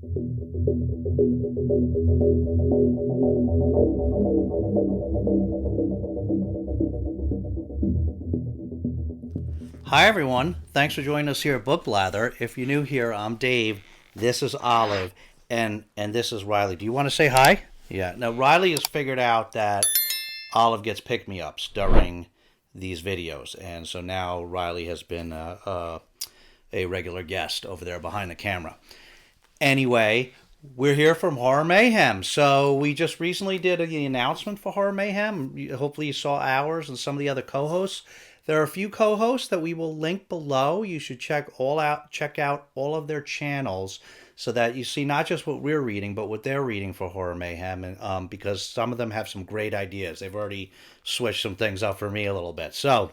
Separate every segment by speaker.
Speaker 1: Hi everyone, thanks for joining us here at Book Blather. If you're new here, I'm Dave, this is Olive, and this is Riley. Do you want to say hi? Yeah. Now Riley has figured out that Olive gets pick-me-ups during these videos, and so now Riley has been a regular guest over there behind the camera. Anyway, we're here from Horror Mayhem. So we just recently did the announcement for Horror Mayhem. Hopefully you saw ours and some of the other co-hosts. There are a few co-hosts that we will link below. You should check out all of their channels so that you see not just what we're reading, but what they're reading for Horror Mayhem. And because some of them have some great ideas. They've already switched some things up for me a little bit. So,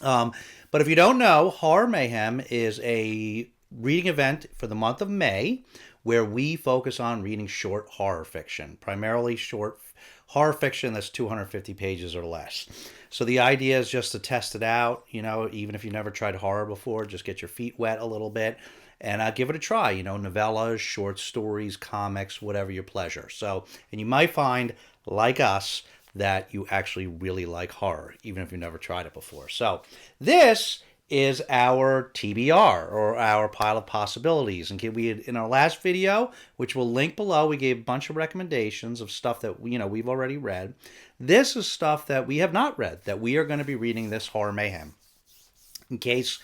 Speaker 1: but if you don't know, Horror Mayhem is a reading event for the month of May where we focus on reading short horror fiction, primarily short horror fiction that's 250 pages or less. So the idea is just to test it out, even if you never tried horror before, just get your feet wet a little bit and give it a try, novellas, short stories, comics, whatever your pleasure. So, and you might find, like us, that you actually really like horror, even if you've never tried it before. So this is our TBR, or our pile of possibilities. And we had, in our last video, which we'll link below, we gave a bunch of recommendations of stuff that we've already read. This is stuff that we have not read, that we are going to be reading this Horror Mayhem. In case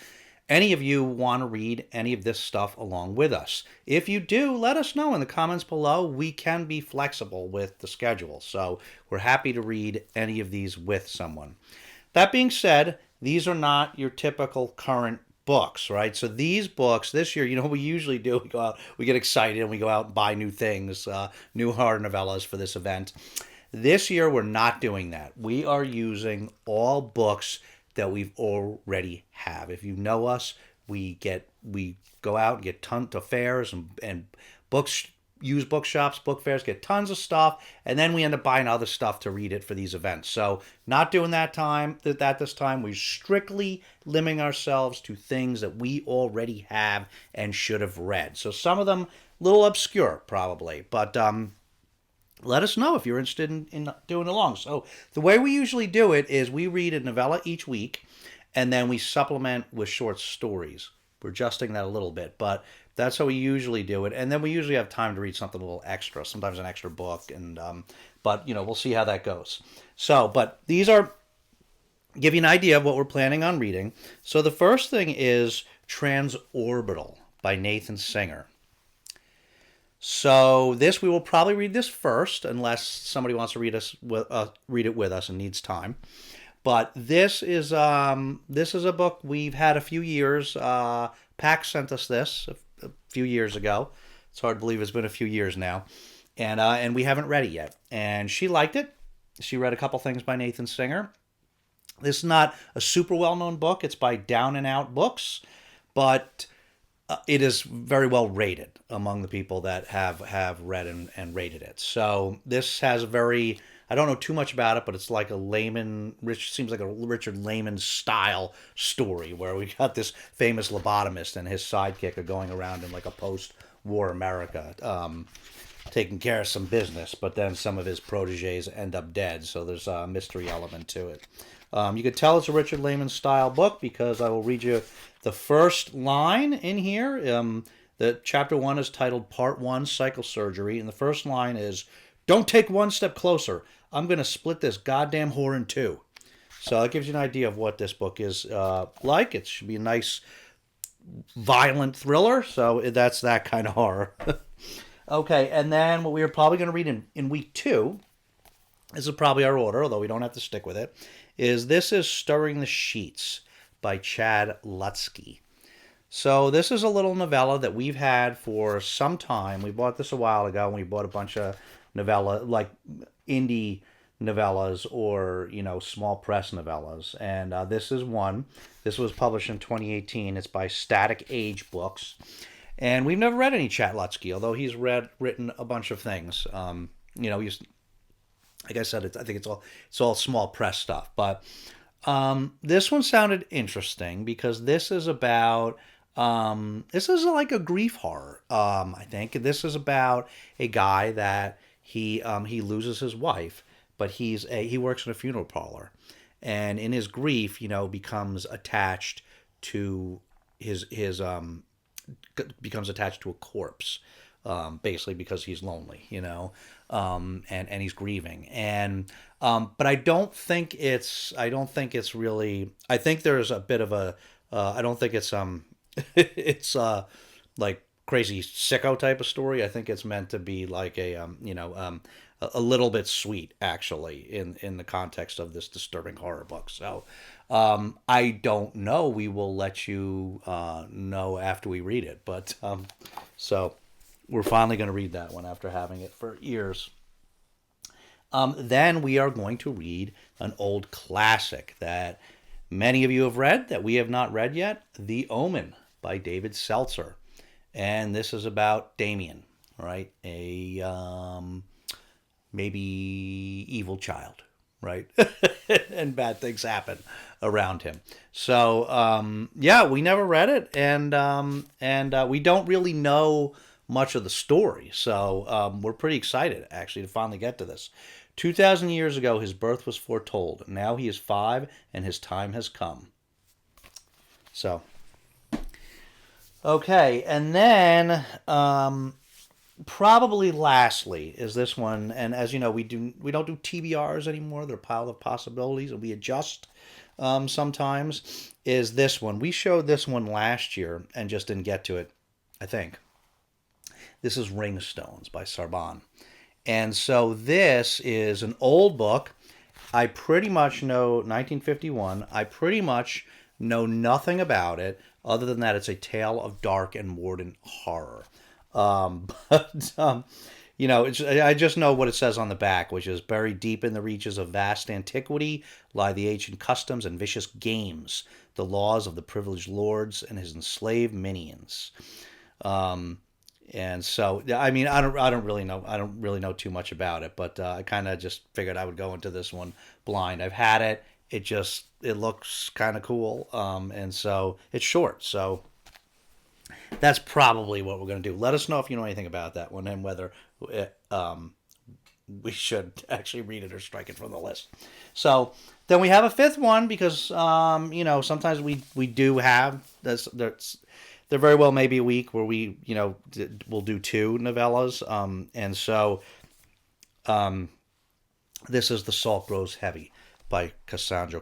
Speaker 1: any of you want to read any of this stuff along with us. If you do, let us know in the comments below. We can be flexible with the schedule, so we're happy to read any of these with someone. That being said, these are not your typical current books, right? So these books this year, what we usually do, we go out, we get excited and we go out and buy new things, new horror novellas for this event. This year, we're not doing that. We are using all books that we've already have. If you know us, we go out and get tons of fairs and books, use bookshops, book fairs, get tons of stuff, and then we end up buying other stuff to read it for these events. So not doing that this time. We're strictly limiting ourselves to things that we already have and should have read. So some of them a little obscure probably, but let us know if you're interested in doing along. So the way we usually do it is we read a novella each week, and then we supplement with short stories. We're adjusting that a little bit, but that's how we usually do it. And then we usually have time to read something a little extra, sometimes an extra book, and but we'll see how that goes. So, but these are give you an idea of what we're planning on reading. So the first thing is Transorbital by Nathan Singer. So this, we will probably read this first, unless somebody wants to read it with us and needs time. But this is a book we've had a few years. Pax sent us this a few years ago. It's hard to believe it's been a few years now, and we haven't read it yet. And she liked it. She read a couple things by Nathan Singer. This is not a super well-known book. It's by Down and Out Books, but it is very well rated among the people that have read and rated it. So this has a very, I don't know too much about it, but it's like seems like a Richard Lehman style story where we got this famous lobotomist and his sidekick are going around in like a post-war America, taking care of some business, but then some of his proteges end up dead. So there's a mystery element to it. You could tell it's a Richard Lehman style book because I will read you the first line in here. The chapter 1 is titled Part 1, Psychosurgery, and the first line is, "Don't take one step closer. I'm going to split this goddamn whore in two." So that gives you an idea of what this book is like. It should be a nice, violent thriller, so that's that kind of horror. Okay, and then what we are probably going to read in week 2, this is probably our order, although we don't have to stick with it, this is Stirring the Sheets by Chad Lutzke. So this is a little novella that we've had for some time. We bought this a while ago, and we bought a bunch of novella, like indie novellas or, small press novellas. And this is one. This was published in 2018. It's by Static Age Books. And we've never read any Chad Lutzke, although he's written a bunch of things. He's, like I said, I think it's all small press stuff. But this one sounded interesting because this is about This is like a grief horror. I think this is about a guy that he loses his wife, but he works in a funeral parlor, and in his grief, becomes attached to his becomes attached to a corpse, basically because he's lonely, and he's grieving, and but I don't think it's really. I think there's a bit of a. I don't think it's it's like crazy sicko type of story. I think it's meant to be like a little bit sweet actually in the context of this disturbing horror book. So I don't know. We will let you know after we read it. But so we're finally going to read that one after having it for years. Then we are going to read an old classic that many of you have read that we have not read yet, The Omen by David Seltzer. And this is about Damien, right? A maybe evil child, right? And bad things happen around him. So yeah, we never read it, and we don't really know much of the story. So we're pretty excited actually to finally get to this. 2,000 years ago, his birth was foretold. Now he is 5, and his time has come. So, okay, and then probably lastly is this one. And as you know, we don't do TBRs anymore. They're a pile of possibilities, and we adjust sometimes. Is this one? We showed this one last year and just didn't get to it, I think. This is Ringstones by Sarban. And so this is an old book. I pretty much know 1951. I pretty much know nothing about it other than that it's a tale of dark and mordant horror. I just know what it says on the back, which is buried deep in the reaches of vast antiquity lie the ancient customs and vicious games, the laws of the privileged lords and his enslaved minions. And so, I mean, I don't really know too much about it, but I kind of just figured I would go into this one blind. I've had it. It looks kind of cool. And so it's short. So that's probably what we're going to do. Let us know if you know anything about that one and whether we should actually read it or strike it from the list. So then we have a fifth one because, sometimes we do have this. There very well may be a week where we'll do 2 novellas. And so this is The Salt Grows Heavy by Cassandra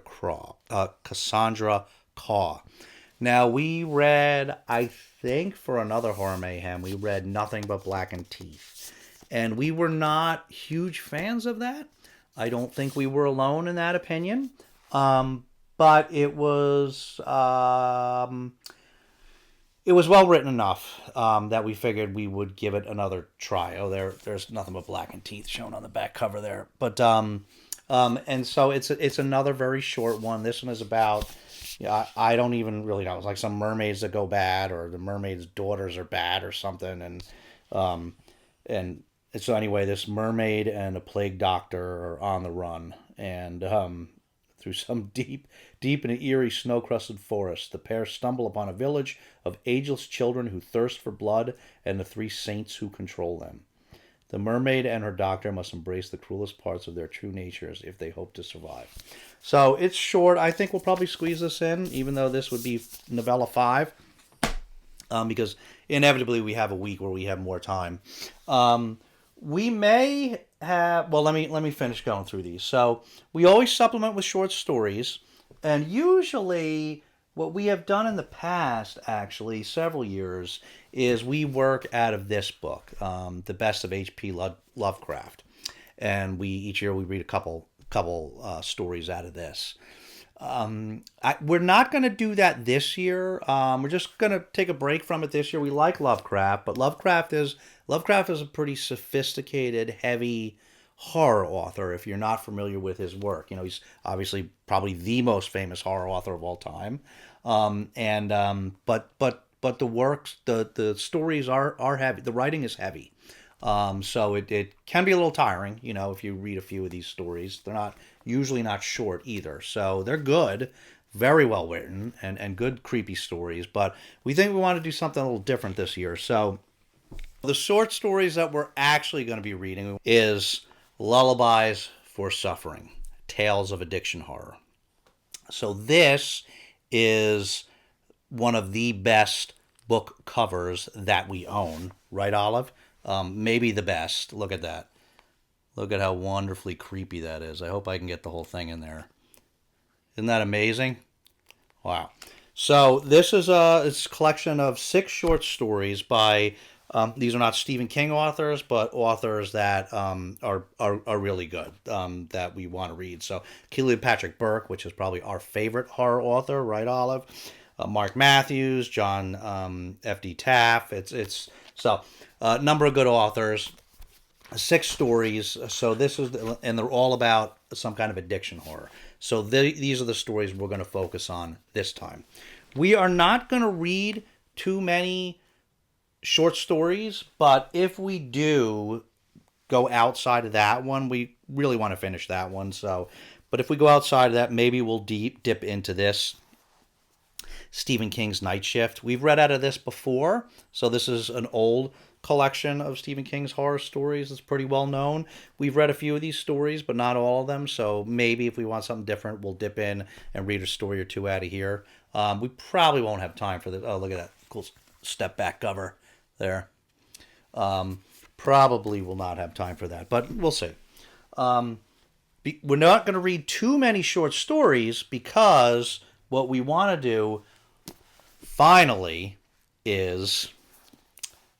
Speaker 1: Caw. Now, we read, I think for another Horror Mayhem, we read Nothing But Blackened Teeth. And we were not huge fans of that. I don't think we were alone in that opinion. But it was well written enough that we figured we would give it another try. Oh, there's Nothing But Blackened Teeth shown on the back cover there. But and so it's another very short one. This one is about I don't even really know. It's like some mermaids that go bad, or the mermaid's daughters are bad, or something. And so anyway, this mermaid and a plague doctor are on the run, and through some deep and eerie snow-crusted forest, the pair stumble upon a village of ageless children who thirst for blood and the 3 saints who control them. The mermaid and her doctor must embrace the cruelest parts of their true natures if they hope to survive. So it's short. I think we'll probably squeeze this in, even though this would be novella 5, because inevitably we have a week where we have more time. We may have. Well, let me finish going through these. So we always supplement with short stories, and usually what we have done in the past, actually several years, is we work out of this book, The Best of H.P. Lovecraft, and each year we read a couple stories out of this. We're not going to do that this year. We're just going to take a break from it this year. We like Lovecraft, but Lovecraft is a pretty sophisticated, heavy horror author. If you're not familiar with his work, he's obviously probably the most famous horror author of all time. But the works, the stories are heavy. The writing is heavy. So it can be a little tiring, if you read a few of these stories. They're usually not short either. So they're good. very well written and good creepy stories. But we think we want to do something a little different this year. So the short stories that we're actually going to be reading is Lullabies for Suffering, Tales of Addiction Horror. So this is one of the best book covers that we own, right, Olive? Maybe the best. Look at that. Look at how wonderfully creepy that is. I hope I can get the whole thing in there. Isn't that amazing? Wow. So this is it's a collection of 6 short stories by, these are not Stephen King authors, but authors that are really good, that we want to read. So Keely Patrick Burke, which is probably our favorite horror author, right, Olive? Mark Matthews, John F.D. Taft. It's so a number of good authors. 6 stories. So this is, and they're all about some kind of addiction horror. So these are the stories we're going to focus on this time. We are not going to read too many short stories, but if we do go outside of that one, we really want to finish that one. So, but if we go outside of that, maybe we'll dip into this. Stephen King's Night Shift. We've read out of this before, so this is an old collection of Stephen King's horror stories. It's pretty well known. We've read a few of these stories, but not all of them, so maybe if we want something different, we'll dip in and read a story or two out of here. We probably won't have time for this. Oh, look at that cool step back cover there. Probably will not have time for that, but we'll see. We're not going to read too many short stories because what we want to do finally is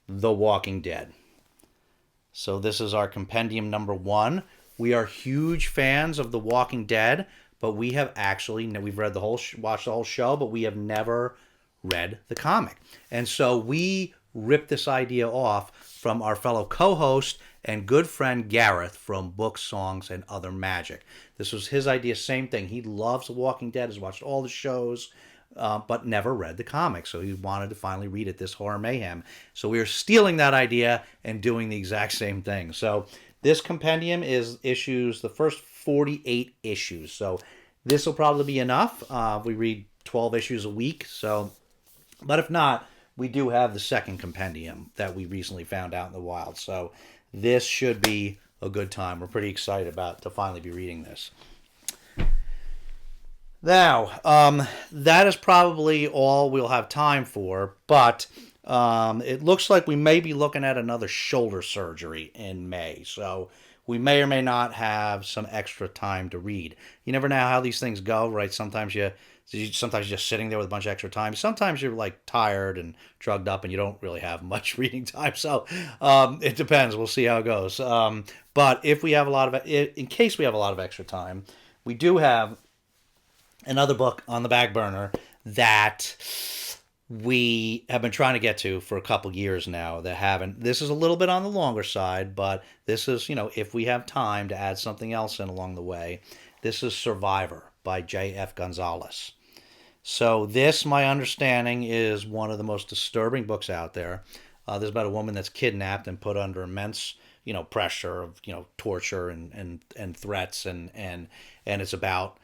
Speaker 1: The Walking Dead. So this is our compendium number 1. We are huge fans of The Walking Dead, but we have actually, we've read the whole, watched the whole show, but we have never read the comic. And so we ripped this idea off from our fellow co-host and good friend Gareth from Books, Songs, and Other Magic. This was his idea, same thing. He loves The Walking Dead, has watched all the shows, but never read the comic. So he wanted to finally read it, this Horror Mayhem. So we are stealing that idea and doing the exact same thing. So this compendium is issues, the first 48 issues. So this will probably be enough. We read 12 issues a week. So, but if not, we do have the second compendium that we recently found out in the wild. So this should be a good time. We're pretty excited about to finally be reading this. Now, that is probably all we'll have time for, but it looks like we may be looking at another shoulder surgery in May. So we may or may not have some extra time to read. You never know how these things go, right? Sometimes you're just sitting there with a bunch of extra time. Sometimes you're like tired and drugged up and you don't really have much reading time. So it depends. We'll see how it goes. But if we have in case we have a lot of extra time, we do have another book on the back burner that we have been trying to get to for a couple years now that haven't. This is a little bit on the longer side, but this is, if we have time to add something else in along the way. This is Survivor by J.F. Gonzalez. So this, my understanding, is one of the most disturbing books out there. There's about a woman that's kidnapped and put under immense, pressure of, torture and threats, and it's about,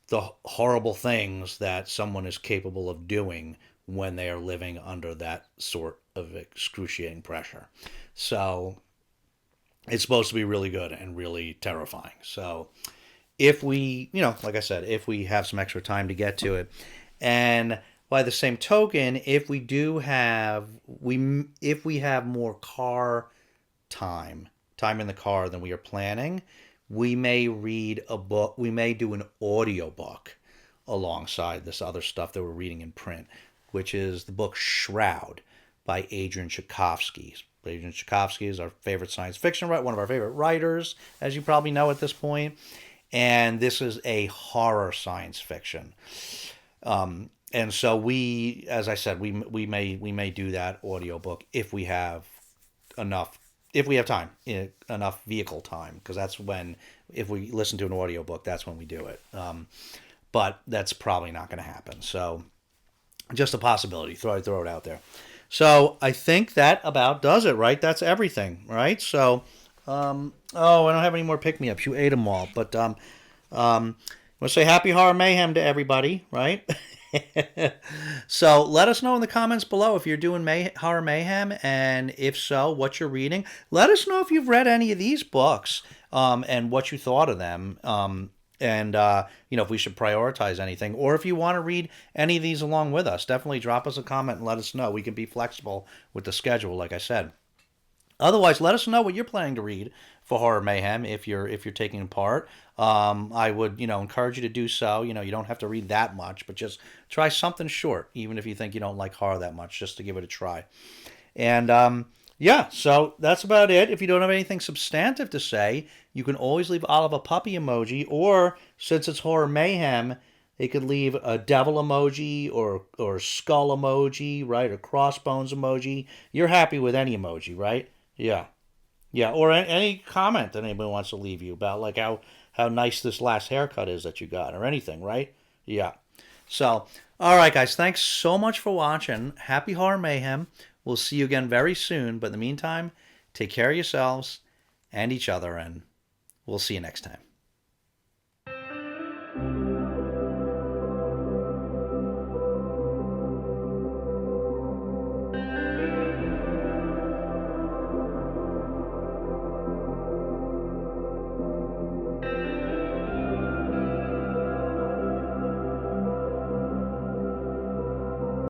Speaker 1: the horrible things that someone is capable of doing when they are living under that sort of excruciating pressure. So it's supposed to be really good and really terrifying. So if we, like I said, if we have some extra time to get to it, and by the same token, if we have more car time in the car than we are planning, we may read a book, we may do an audio book alongside this other stuff that we're reading in print, which is the book Shroud by Adrian Tchaikovsky. Adrian Tchaikovsky is our favorite science fiction writer, one of our favorite writers, as you probably know at this point. And this is a horror science fiction. And so we, as I said, we may do that audiobook if we have time, enough vehicle time, because that's when, if we listen to an audiobook, that's when we do it. But that's probably not going to happen. So just a possibility. Throw it out there. So I think that about does it, right? That's everything, right? So, I don't have any more pick-me-ups. You ate them all. But, We'll say happy Horror Mayhem to everybody, right? So let us know in the comments below if you're doing Horror Mayhem, and if so, what you're reading. Let us know if you've read any of these books, and what you thought of them, and if we should prioritize anything, or if you want to read any of these along with us. Definitely drop us a comment and let us know. We can be flexible with the schedule, like I said. Otherwise, let us know what you're planning to read for Horror Mayhem if you're taking part. I would encourage you to do so. You don't have to read that much, but just try something short, even if you think you don't like horror that much, just to give it a try. And yeah, so that's about it. If you don't have anything substantive to say, you can always leave Olive a puppy emoji, or since it's Horror Mayhem, they could leave a devil emoji or skull emoji, right, or crossbones emoji. You're happy with any emoji, right? Yeah. Yeah, or any comment that anybody wants to leave you about, like how nice this last haircut is that you got, or anything, right? Yeah. So, all right, guys, thanks so much for watching. Happy Horror Mayhem. We'll see you again very soon, but in the meantime, take care of yourselves and each other, and we'll see you next time.